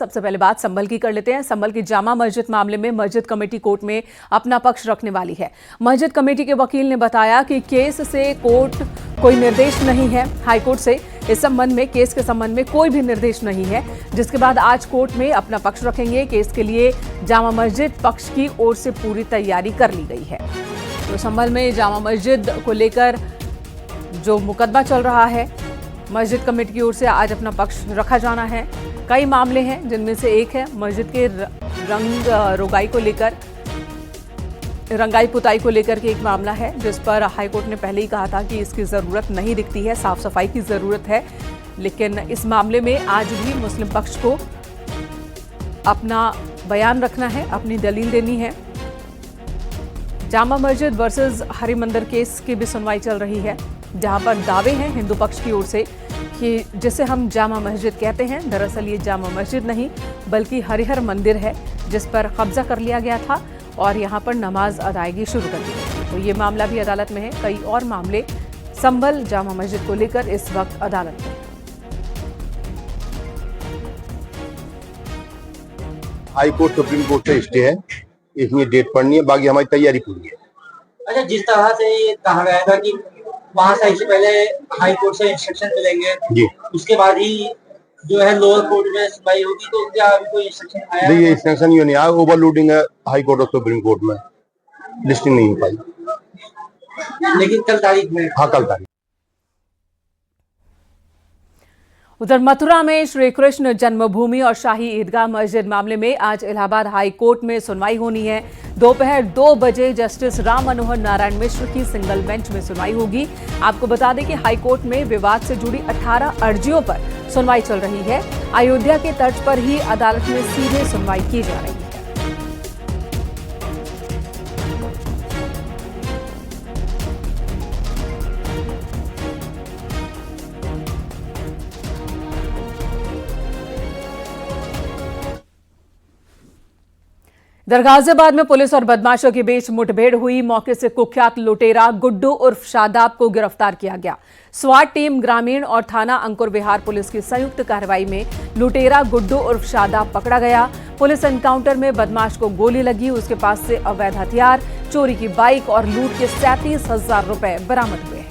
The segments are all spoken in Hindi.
सबसे पहले बात संभल की कर लेते हैं। संभल की जामा मस्जिद मामले में मस्जिद कमेटी कोर्ट में अपना पक्ष रखने वाली है। मस्जिद कमेटी के वकील ने बताया कि केस से कोर्ट कोई निर्देश नहीं है, हाईकोर्ट से इस संबंध में केस के संबंध में कोई भी निर्देश नहीं है, जिसके बाद आज कोर्ट में अपना पक्ष रखेंगे। केस के लिए जामा मस्जिद पक्ष की ओर से पूरी तैयारी कर ली गई है। तो संभल में जामा मस्जिद को लेकर जो मुकदमा चल रहा है, मस्जिद कमेटी की ओर से आज अपना पक्ष रखा जाना है। कई मामले हैं जिनमें से एक है मस्जिद के रंगाई पुताई को लेकर के एक मामला है, जिस पर हाईकोर्ट ने पहले ही कहा था कि इसकी ज़रूरत नहीं दिखती है, साफ सफाई की ज़रूरत है। लेकिन इस मामले में आज भी मुस्लिम पक्ष को अपना बयान रखना है, अपनी दलील देनी है। जामा मस्जिद वर्सेस हरिमंदिर केस की भी सुनवाई चल रही है, जहां पर दावे हैं हिंदू पक्ष की ओर से कि जिसे हम जामा मस्जिद कहते हैं, दरअसल ये जामा मस्जिद नहीं बल्कि हरिहर मंदिर है, जिस पर कब्जा कर लिया गया था और यहाँ पर नमाज अदायगी शुरू कर दी गई। तो ये मामला भी अदालत में है। कई और मामले संभल जामा मस्जिद को लेकर इस वक्त अदालत में है। हाई कोर्ट सुप्रीम कोर्ट से स्टे है, इसमें डेट पढ़नी है, बाकी हमारी तैयारी पूरी है। अच्छा, जिस तरह से ये कहा गया था कि वहाँ साइड से पहले हाई कोर्ट से इंस्ट्रक्शन मिलेंगे जी, उसके बाद ही जो है लोअर कोर्ट में सुनवाई होगी, तो क्या अभी कोई इंस्ट्रक्शन आया? नहीं, ये इंस्ट्रक्शन ये नहीं आया। ओवरलोडिंग है हाई कोर्ट और सुप्रीम कोर्ट में, लिस्टिंग नहीं हो पाई। लेकिन कल तारीख में? हाँ, कल तारीख। उधर मथुरा में श्री कृष्ण जन्मभूमि और शाही ईदगाह मस्जिद मामले में आज इलाहाबाद हाई कोर्ट में सुनवाई होनी है। दोपहर 2 बजे जस्टिस राम मनोहर नारायण मिश्र की सिंगल बेंच में सुनवाई होगी। आपको बता दें कि हाई कोर्ट में विवाद से जुड़ी 18 अर्जियों पर सुनवाई चल रही है। अयोध्या के तर्ज पर ही अदालत में सीधे सुनवाई की जा रही है। गाजियाबाद में पुलिस और बदमाशों के बीच मुठभेड़ हुई। मौके से कुख्यात लुटेरा गुड्डू उर्फ शादाब को गिरफ्तार किया गया। स्वाट टीम, ग्रामीण और थाना अंकुर विहार पुलिस की संयुक्त कार्रवाई में लुटेरा गुड्डू उर्फ शादाब पकड़ा गया। पुलिस एनकाउंटर में बदमाश को गोली लगी। उसके पास से अवैध हथियार, चोरी की बाइक और लूट के 37,000 रुपए बरामद हुए हैं।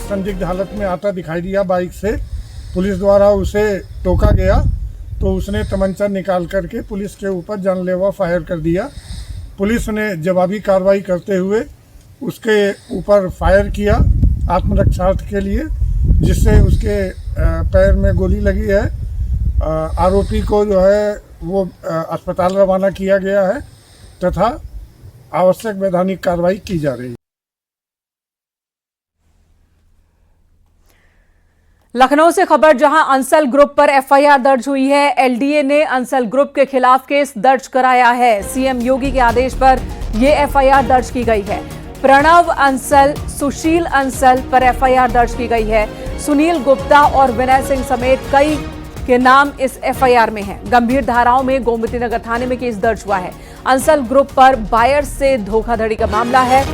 संदिग्ध हालत में आता दिखाई दिया बाइक से। पुलिस द्वारा उसे टोका गया तो उसने तमंचा निकाल करके पुलिस के ऊपर जानलेवा फायर कर दिया। पुलिस ने जवाबी कार्रवाई करते हुए उसके ऊपर फायर किया आत्मरक्षार्थ के लिए, जिससे उसके पैर में गोली लगी है। आरोपी को जो है वो अस्पताल रवाना किया गया है तथा आवश्यक वैधानिक कार्रवाई की जा रही है। लखनऊ से खबर, जहां अंसल ग्रुप पर एफआईआर दर्ज हुई है। एलडीए ने अंसल ग्रुप के खिलाफ केस दर्ज कराया है। सीएम योगी के आदेश पर यह एफआईआर दर्ज की गई है। प्रणव अंसल, सुशील अंसल पर एफआईआर दर्ज की गई है। सुनील गुप्ता और विनय सिंह समेत कई के नाम इस एफआईआर में हैं। गंभीर धाराओं में गोमती नगर थाने में केस दर्ज हुआ है। अंसल ग्रुप पर बायर से धोखाधड़ी का मामला है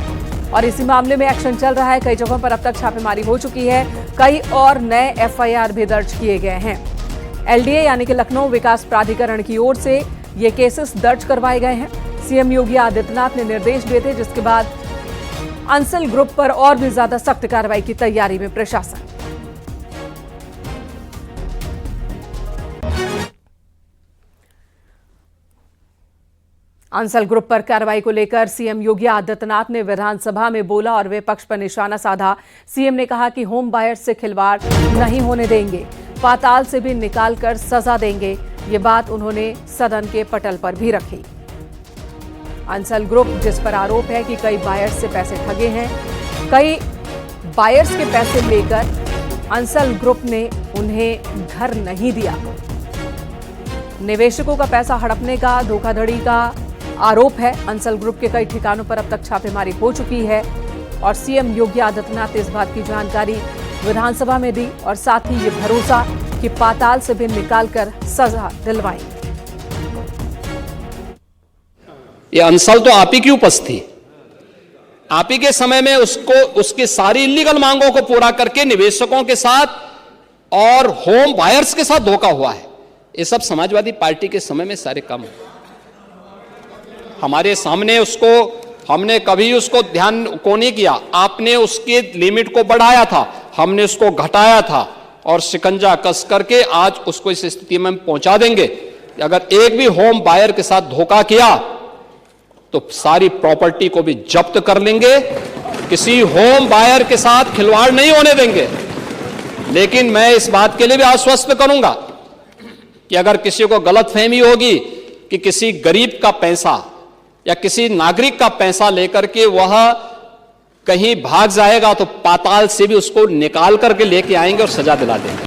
और इसी मामले में एक्शन चल रहा है। कई जगहों पर अब तक छापेमारी हो चुकी है। कई और नए एफआईआर भी दर्ज किए गए हैं। एलडीए यानी कि लखनऊ विकास प्राधिकरण की ओर से ये केसेस दर्ज करवाए गए हैं। सीएम योगी आदित्यनाथ ने निर्देश दिए थे, जिसके बाद अंसल ग्रुप पर और भी ज्यादा सख्त कार्रवाई की तैयारी में प्रशासन। अंसल ग्रुप पर कार्रवाई को लेकर सीएम योगी आदित्यनाथ ने विधानसभा में बोला और विपक्ष पर निशाना साधा। सीएम ने कहा कि होम बायर्स से खिलवाड़ नहीं होने देंगे, पाताल से भी निकालकर सजा देंगे। ये बात उन्होंने सदन के पटल पर भी रखी। अंसल ग्रुप जिस पर आरोप है कि कई बायर्स से पैसे ठगे हैं, कई बायर्स के पैसे लेकर अंसल ग्रुप ने उन्हें घर नहीं दिया। निवेशकों का पैसा हड़पने का, धोखाधड़ी का आरोप है। अंसल ग्रुप के कई ठिकानों पर अब तक छापेमारी हो चुकी है और सीएम योगी आदित्यनाथ ने इस बात की जानकारी विधानसभा में दी और साथ ही ये भरोसा कि पाताल से भी निकालकर सजा दिलवाएंगे। ये अंसल तो आप ही की उपस्थिति थी। आप ही के समय में उसको उसकी सारी इलीगल मांगों को पूरा करके निवेशकों के साथ और होम बायर्स के साथ धोखा हुआ है। ये सब समाजवादी पार्टी के समय में सारे काम हमारे सामने, उसको हमने कभी उसको ध्यान को नहीं किया। आपने उसके लिमिट को बढ़ाया था, हमने उसको घटाया था और शिकंजा कस करके आज उसको इस स्थिति में पहुंचा देंगे। अगर एक भी होम बायर के साथ धोखा किया तो सारी प्रॉपर्टी को भी जब्त कर लेंगे। किसी होम बायर के साथ खिलवाड़ नहीं होने देंगे। लेकिन मैं इस बात के लिए भी आश्वस्त करूंगा कि अगर किसी को गलतफहमी होगी कि किसी गरीब का पैसा या किसी नागरिक का पैसा लेकर के वह कहीं भाग जाएगा तो पाताल से भी उसको निकाल करके लेके आएंगे और सजा दिला देंगे।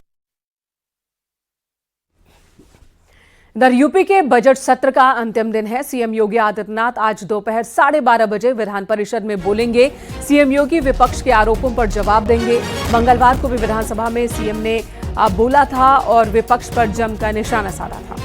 इधर यूपी के बजट सत्र का अंतिम दिन है। सीएम योगी आदित्यनाथ आज दोपहर 12:30 बजे विधान परिषद में बोलेंगे। सीएम योगी विपक्ष के आरोपों पर जवाब देंगे। मंगलवार को भी विधानसभा में सीएम ने बोला था और विपक्ष पर जमकर निशाना साधा था।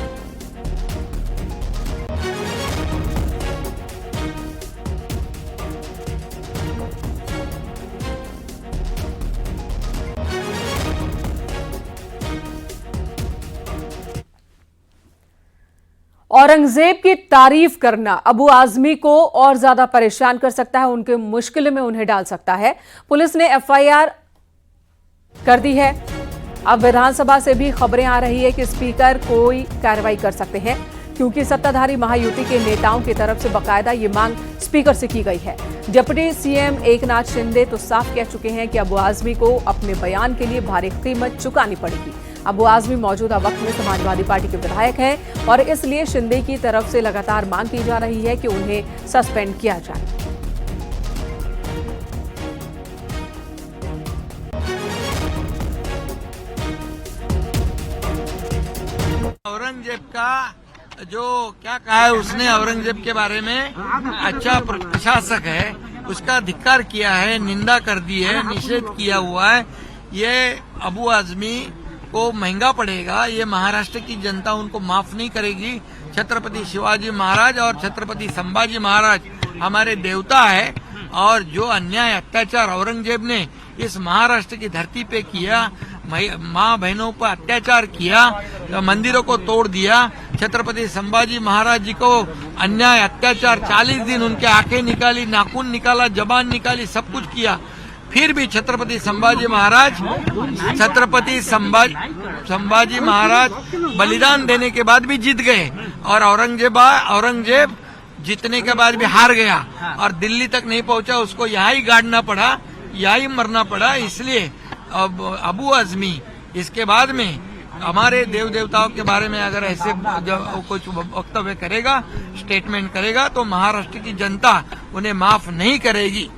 औरंगजेब की तारीफ करना अबू आजमी को और ज्यादा परेशान कर सकता है, उनके मुश्किल में उन्हें डाल सकता है। पुलिस ने एफआईआर कर दी है। अब विधानसभा से भी खबरें आ रही है कि स्पीकर कोई कार्रवाई कर सकते हैं, क्योंकि सत्ताधारी महायुति के नेताओं की तरफ से बकायदा ये मांग स्पीकर से की गई है। डिप्टी सीएम एकनाथ शिंदे तो साफ कह चुके हैं कि अबू आजमी को अपने बयान के लिए भारी कीमत चुकानी पड़ेगी। अबू आजमी मौजूदा वक्त में समाजवादी पार्टी के विधायक हैं और इसलिए शिंदे की तरफ से लगातार मांग की जा रही है कि उन्हें सस्पेंड किया जाए। औरंगजेब का जो क्या कहा है उसने, औरंगजेब के बारे में अच्छा प्रशासक है, उसका धिक्कार किया है, निंदा कर दी है, निषेध किया हुआ है। ये अबू आजमी को महंगा पड़ेगा। ये महाराष्ट्र की जनता उनको माफ नहीं करेगी। छत्रपति शिवाजी महाराज और छत्रपति संभाजी महाराज हमारे देवता है और जो अन्याय अत्याचार औरंगजेब ने इस महाराष्ट्र की धरती पे किया, माँ बहनों पर अत्याचार किया, मंदिरों को तोड़ दिया, छत्रपति संभाजी महाराज जी को अन्याय अत्याचार 40 दिन उनके आंखें निकाली, नाखून निकाला, जबान निकाली, सब कुछ किया। फिर भी छत्रपति संभाजी महाराज बलिदान देने के बाद भी जीत गए और औरंगजेब जीतने के बाद भी हार गया और दिल्ली तक नहीं पहुंचा। उसको यहाँ ही गाड़ना पड़ा, यहाँ ही मरना पड़ा। इसलिए अब अबू आजमी इसके बाद में हमारे देव देवताओं के बारे में अगर ऐसे कुछ वक्तव्य करेगा, स्टेटमेंट करेगा, तो महाराष्ट्र की जनता उन्हें माफ नहीं करेगी।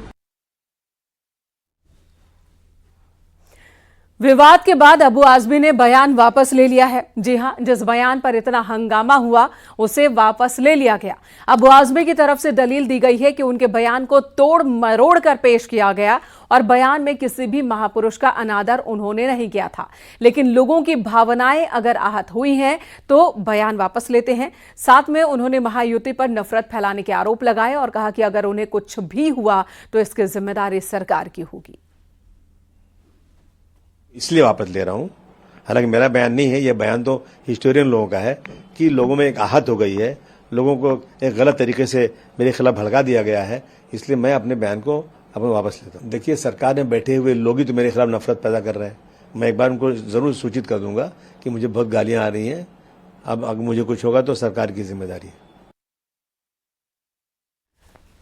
विवाद के बाद अबू आजमी ने बयान वापस ले लिया है। जी हां, जिस बयान पर इतना हंगामा हुआ उसे वापस ले लिया गया। अबू आजमी की तरफ से दलील दी गई है कि उनके बयान को तोड़ मरोड़ कर पेश किया गया और बयान में किसी भी महापुरुष का अनादर उन्होंने नहीं किया था। लेकिन लोगों की भावनाएं अगर आहत हुई हैं तो बयान वापस लेते हैं। साथ में उन्होंने महायुति पर नफरत फैलाने के आरोप लगाए और कहा कि अगर उन्हें कुछ भी हुआ तो इसकी जिम्मेदारी सरकार की होगी। इसलिए वापस ले रहा हूं। हालांकि मेरा बयान नहीं है, यह बयान तो हिस्टोरियन लोगों का है कि लोगों में एक आहत हो गई है, लोगों को एक गलत तरीके से मेरे खिलाफ भड़का दिया गया है, इसलिए मैं अपने बयान को वापस लेता हूं। देखिए, सरकार में बैठे हुए लोग ही तो मेरे खिलाफ नफरत पैदा कर रहे हैं। मैं एक बार उनको जरूर सूचित कर दूंगा कि मुझे बहुत गालियां आ रही हैं। अब अगर मुझे कुछ होगा तो सरकार की जिम्मेदारी है।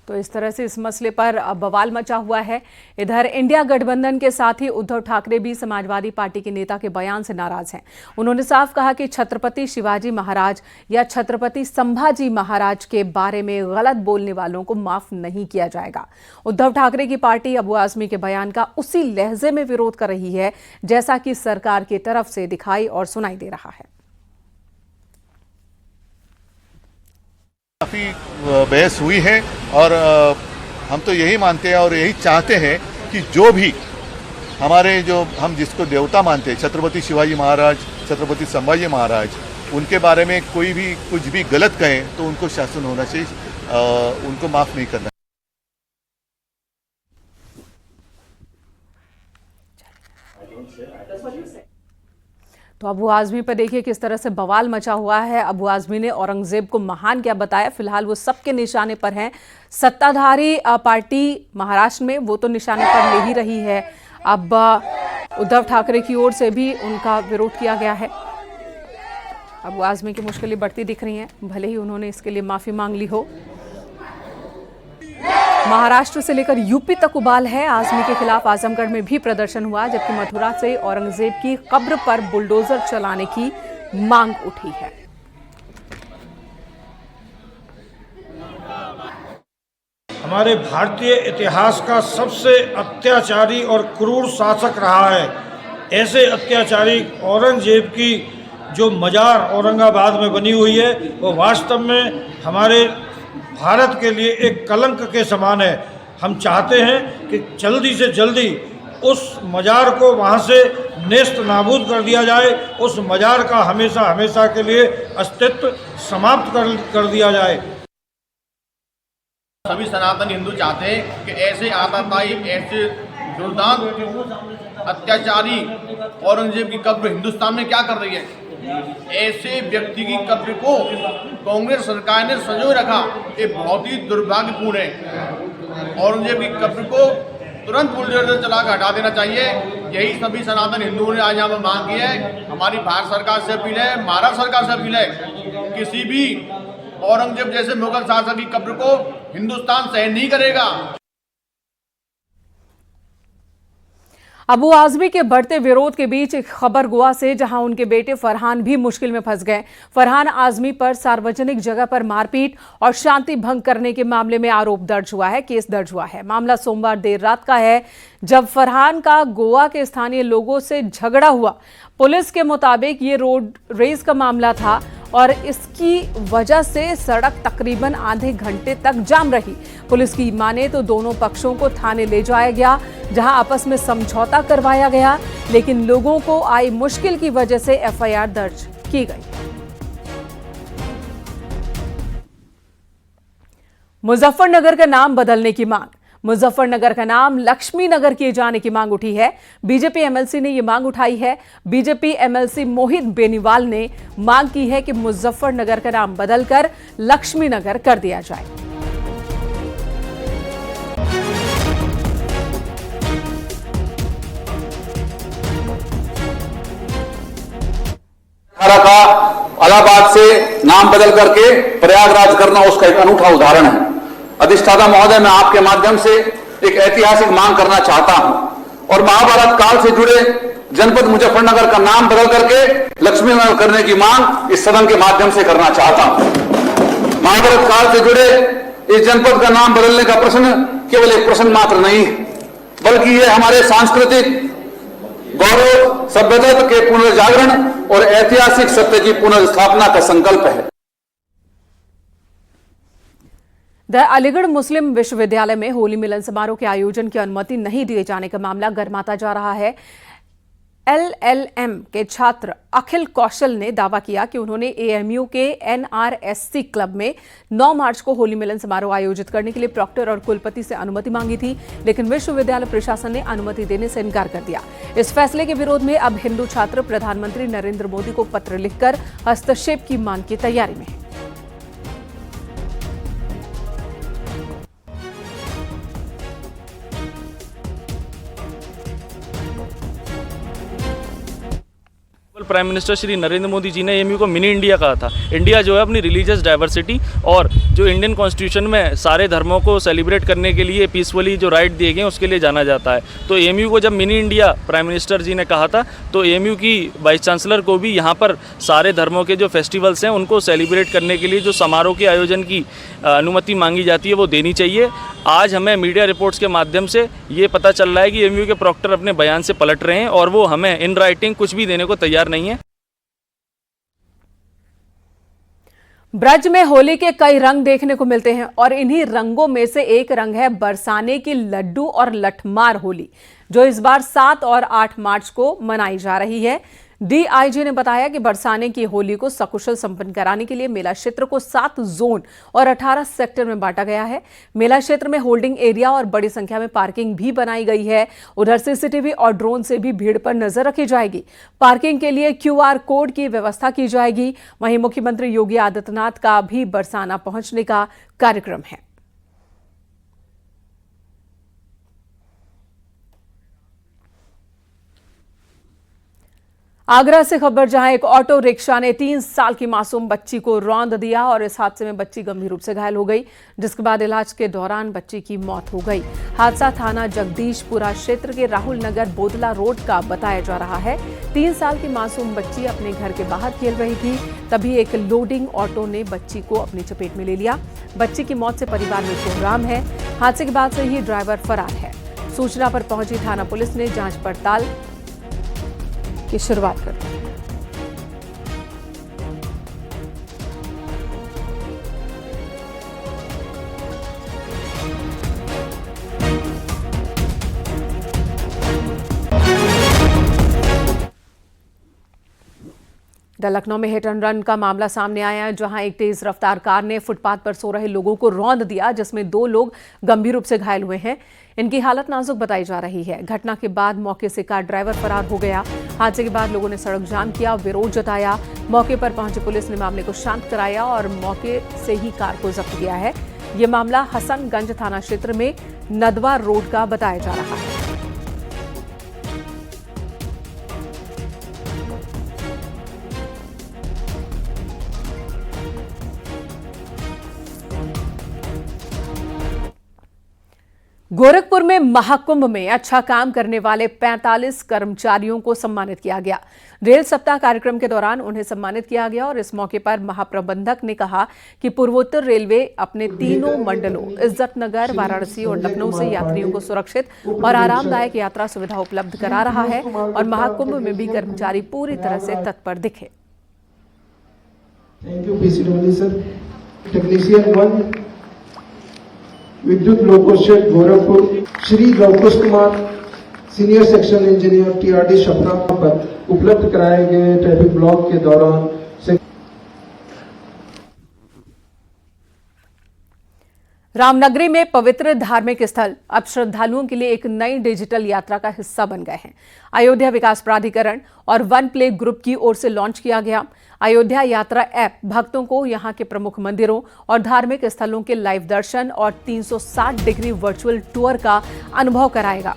तो इस तरह से इस मसले पर बवाल मचा हुआ है। इधर इंडिया गठबंधन के साथ ही उद्धव ठाकरे भी समाजवादी पार्टी के नेता के बयान से नाराज हैं। उन्होंने साफ कहा कि छत्रपति शिवाजी महाराज या छत्रपति संभाजी महाराज के बारे में गलत बोलने वालों को माफ नहीं किया जाएगा। उद्धव ठाकरे की पार्टी अबू आजमी के बयान का उसी लहजे में विरोध कर रही है जैसा कि सरकार की तरफ से दिखाई और सुनाई दे रहा है। काफ़ी बहस हुई है और हम तो यही मानते हैं और यही चाहते हैं कि जो भी हम जिसको देवता मानते हैं, छत्रपति शिवाजी महाराज, छत्रपति संभाजी महाराज, उनके बारे में कोई भी कुछ भी गलत कहें तो उनको शासन होना चाहिए, उनको माफ़ नहीं करना। तो अबू आजमी पर देखिए किस तरह से बवाल मचा हुआ है। अबू आजमी ने औरंगजेब को महान क्या बताया। फिलहाल वो सबके निशाने पर हैं। सत्ताधारी पार्टी महाराष्ट्र में वो तो निशाने पर ले ही रही है। अब उद्धव ठाकरे की ओर से भी उनका विरोध किया गया है। अबू आजमी की मुश्किलें बढ़ती दिख रही हैं, भले ही उन्होंने इसके लिए माफी मांग ली हो। महाराष्ट्र से लेकर यूपी तक उबाल है। आजमी के खिलाफ आजमगढ़ में भी प्रदर्शन हुआ, जबकि मथुरा से औरंगजेब की कब्र पर बुलडोजर चलाने की मांग उठी है। हमारे भारतीय इतिहास का सबसे अत्याचारी और क्रूर शासक रहा है। ऐसे अत्याचारी औरंगजेब की जो मजार औरंगाबाद में बनी हुई है वो वास्तव में हमारे भारत के लिए एक कलंक के समान है। हम चाहते हैं कि जल्दी से जल्दी उस मजार को वहाँ से नेस्त नाबूद कर दिया जाए। उस मजार का हमेशा हमेशा के लिए अस्तित्व समाप्त कर दिया जाए। सभी सनातन हिंदू चाहते हैं कि ऐसे आतताई, ऐसे दुर्दांत अत्याचारी औरंगजेब की कब्र हिंदुस्तान में क्या कर रही है। ऐसे व्यक्ति की कब्र को कांग्रेस सरकार ने संजोए रखा, ये बहुत ही दुर्भाग्यपूर्ण है। औरंगजेब की कब्र को तुरंत बुलडोजर चला कर हटा देना चाहिए। यही सभी सनातन हिंदुओं ने आज यहाँ पर मांग की है। हमारी भारत सरकार से अपील है, महाराष्ट्र सरकार से अपील है, किसी भी औरंगजेब जैसे मुगल शासक की कब्र को हिंदुस्तान सहन नहीं करेगा। अबू आजमी के बढ़ते विरोध के बीच एक खबर गोवा से, जहां उनके बेटे फरहान भी मुश्किल में फंस गए। फरहान आजमी पर सार्वजनिक जगह पर मारपीट और शांति भंग करने के मामले में आरोप दर्ज हुआ है, केस दर्ज हुआ है। मामला सोमवार देर रात का है, जब फरहान का गोवा के स्थानीय लोगों से झगड़ा हुआ। पुलिस के मुताबिक ये रोड रेज का मामला था और इसकी वजह से सड़क तकरीबन आधे घंटे तक जाम रही। पुलिस की माने तो दोनों पक्षों को थाने ले जाया गया, जहां आपस में समझौता करवाया गया, लेकिन लोगों को आई मुश्किल की वजह से एफआईआर दर्ज की गई। मुजफ्फरनगर का नाम बदलने की मांग। मुजफ्फरनगर का नाम लक्ष्मी नगर किए जाने की मांग उठी है। बीजेपी एमएलसी ने यह मांग उठाई है। बीजेपी एमएलसी मोहित बेनीवाल ने मांग की है कि मुजफ्फरनगर का नाम बदलकर लक्ष्मी नगर कर दिया जाए। का इलाहाबाद से नाम बदल करके प्रयागराज करना उसका एक अनूठा उदाहरण है। अधिष्ठाता महोदय, मैं आपके माध्यम से एक ऐतिहासिक मांग करना चाहता हूं और महाभारत काल से जुड़े जनपद मुजफ्फरनगर का नाम बदल करके लक्ष्मी नगर करने की मांग इस सदन के माध्यम से करना चाहता हूं। महाभारत काल से जुड़े इस जनपद का नाम बदलने का प्रश्न केवल एक प्रश्न मात्र नहीं, बल्कि यह हमारे सांस्कृतिक गौरव, सभ्यता के पुनर्जागरण और ऐतिहासिक सत्य की पुनर्स्थापना का संकल्प है। द अलीगढ़ मुस्लिम विश्वविद्यालय में होली मिलन समारोह के आयोजन की अनुमति नहीं दिए जाने का मामला गर्माता जा रहा है। एलएलएम के छात्र अखिल कौशल ने दावा किया कि उन्होंने एएमयू के एनआरएससी क्लब में 9 मार्च को होली मिलन समारोह आयोजित करने के लिए प्रॉक्टर और कुलपति से अनुमति मांगी थी, लेकिन विश्वविद्यालय प्रशासन ने अनुमति देने से इनकार कर दिया। इस फैसले के विरोध में अब हिंदू छात्र प्रधानमंत्री नरेंद्र मोदी को पत्र लिखकर हस्तक्षेप की मांग की तैयारी में है। प्राइम मिनिस्टर श्री नरेंद्र मोदी जी ने एएमयू को मिनी इंडिया कहा था। इंडिया जो है अपनी रिलीजियस डाइवर्सिटी और जो इंडियन कॉन्स्टिट्यूशन में सारे धर्मों को सेलिब्रेट करने के लिए पीसफुली जो राइट दिए गए उसके लिए जाना जाता है। तो एएमयू को जब मिनी इंडिया प्राइम मिनिस्टर जी ने कहा था, तो एएमयू की वाइस चांसलर को भी यहाँ पर सारे धर्मों के जो फेस्टिवल्स हैं उनको सेलिब्रेट करने के लिए जो समारोह के आयोजन की अनुमति मांगी जाती है वो देनी चाहिए। आज हमें मीडिया रिपोर्ट्स के माध्यम से ये पता चल रहा है कि एएमयू के प्रॉक्टर अपने बयान से पलट रहे हैं और वो हमें इन राइटिंग कुछ भी देने को तैयार नहीं है। ब्रज में होली के कई रंग देखने को मिलते हैं और इन्हीं रंगों में से एक रंग है बरसाने की लड्डू और लठमार होली, जो इस बार 7 और 8 मार्च को मनाई जा रही है। डीआईजी ने बताया कि बरसाने की होली को सकुशल संपन्न कराने के लिए मेला क्षेत्र को 7 जोन और 18 सेक्टर में बांटा गया है। मेला क्षेत्र में होल्डिंग एरिया और बड़ी संख्या में पार्किंग भी बनाई गई है। उधर सीसीटीवी और ड्रोन से भी भीड़ पर नजर रखी जाएगी। पार्किंग के लिए क्यूआर कोड की व्यवस्था की जाएगी। वहीं मुख्यमंत्री योगी आदित्यनाथ का भी बरसाना पहुंचने का कार्यक्रम है। आगरा से खबर, जहां एक ऑटो रिक्शा ने 3 साल की मासूम बच्ची को रौंद दिया और इस हादसे में बच्ची गंभीर रूप से घायल हो गई, जिसके बाद इलाज के दौरान बच्ची की मौत हो गई। हादसा थाना जगदीशपुरा क्षेत्र के राहुल नगर बोदला रोड का बताया जा रहा है। 3 साल की मासूम बच्ची अपने घर के बाहर खेल रही थी, तभी एक लोडिंग ऑटो ने बच्ची को अपनी चपेट में ले लिया। बच्ची की मौत से परिवार में कोहराम है। हादसे के बाद से ही ड्राइवर फरार है। सूचना पर पहुंची थाना पुलिस ने जांच पड़ताल की शुरुआत कर दी। लखनऊ में हिट एंड रन का मामला सामने आया है, जहां एक तेज रफ्तार कार ने फुटपाथ पर सो रहे लोगों को रौंद दिया, जिसमें 2 लोग गंभीर रूप से घायल हुए हैं। इनकी हालत नाजुक बताई जा रही है। घटना के बाद मौके से कार ड्राइवर फरार हो गया। हादसे के बाद लोगों ने सड़क जाम किया, विरोध जताया। मौके पर पहुंची पुलिस ने मामले को शांत कराया और मौके से ही कार को जब्त किया है। ये मामला हसनगंज थाना क्षेत्र में नदवा रोड का बताया जा रहा है। गोरखपुर में महाकुंभ में अच्छा काम करने वाले 45 कर्मचारियों को सम्मानित किया गया। रेल सप्ताह कार्यक्रम के दौरान उन्हें सम्मानित किया गया और इस मौके पर महाप्रबंधक ने कहा कि पूर्वोत्तर रेलवे अपने तीनों मंडलों इज्जतनगर, वाराणसी और लखनऊ से यात्रियों को सुरक्षित और आरामदायक यात्रा सुविधा उपलब्ध करा रहा है और महाकुंभ में भी कर्मचारी पूरी तरह से तत्पर दिखे। Thank you PCW sir. Technician 1 विद्युत loco shed Gorakhpur, Shri Lavkush Kumar senior section engineer TRD Chhapra पर उपलब्ध कराए गए ट्रैफिक ब्लॉक के दौरान रामनगरी में पवित्र धार्मिक स्थल अब श्रद्धालुओं के लिए एक नई डिजिटल यात्रा का हिस्सा बन गए हैं। अयोध्या विकास प्राधिकरण और वन प्ले ग्रुप की ओर से लॉन्च किया गया अयोध्या यात्रा ऐप भक्तों को यहां के प्रमुख मंदिरों और धार्मिक स्थलों के लाइव दर्शन और 360 डिग्री वर्चुअल टूर का अनुभव कराएगा।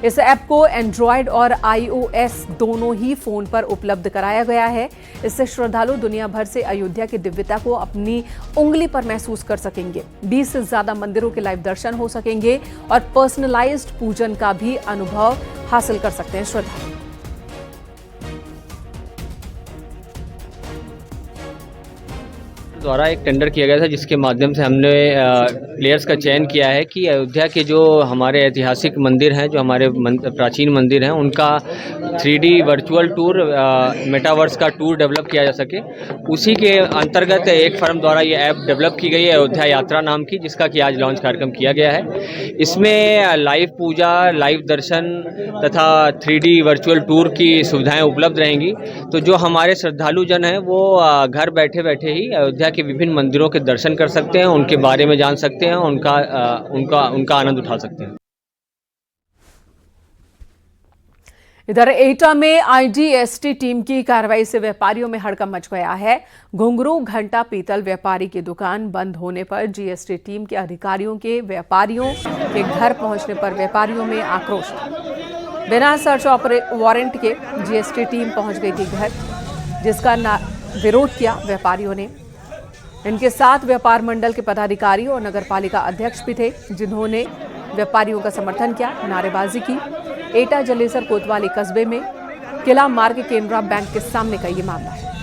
इस ऐप को एंड्रॉयड और iOS दोनों ही फोन पर उपलब्ध कराया गया है। इससे श्रद्धालु दुनिया भर से अयोध्या की दिव्यता को अपनी उंगली पर महसूस कर सकेंगे। 20 से ज्यादा मंदिरों के लाइव दर्शन हो सकेंगे और पर्सनलाइज्ड पूजन का भी अनुभव हासिल कर सकते हैं श्रद्धालु। द्वारा एक टेंडर किया गया था, जिसके माध्यम से हमने प्लेयर्स का चयन किया है कि अयोध्या के जो हमारे ऐतिहासिक मंदिर हैं, जो हमारे प्राचीन मंदिर हैं, उनका 3D वर्चुअल टूर, मेटावर्स का टूर डेवलप किया जा सके। उसी के अंतर्गत एक फर्म द्वारा ये ऐप डेवलप की गई है अयोध्या यात्रा नाम की, जिसका कि आज लॉन्च कार्यक्रम किया गया है। इसमें लाइव पूजा, लाइव दर्शन तथा 3D वर्चुअल टूर की सुविधाएं उपलब्ध रहेंगी। तो जो हमारे श्रद्धालु जन हैं वो घर बैठे बैठे ही अयोध्या के विभिन्न मंदिरों के दर्शन कर सकते हैं, उनके बारे में जान सकते हैं, उनका आनंद उठा सकते हैं। इधर एटा में आईजीएसटी टीम की कार्रवाई से व्यापारियों में हड़कंप मच गया है। घुंघरू घंटा पीतल व्यापारी की दुकान बंद होने पर जीएसटी टीम के अधिकारियों के व्यापारियों के घर पहुंचने पर व्यापारियों में आक्रोश था। बिना सर्च वारंट के जीएसटी टीम पहुंच गई थी घर, जिसका विरोध किया व्यापारियों ने। इनके साथ व्यापार मंडल के पदाधिकारी और नगरपालिका अध्यक्ष भी थे, जिन्होंने व्यापारियों का समर्थन किया, नारेबाजी की। एटा जलेसर कोतवाली कस्बे में किला मार्ग केनरा बैंक के सामने का ये मामला है।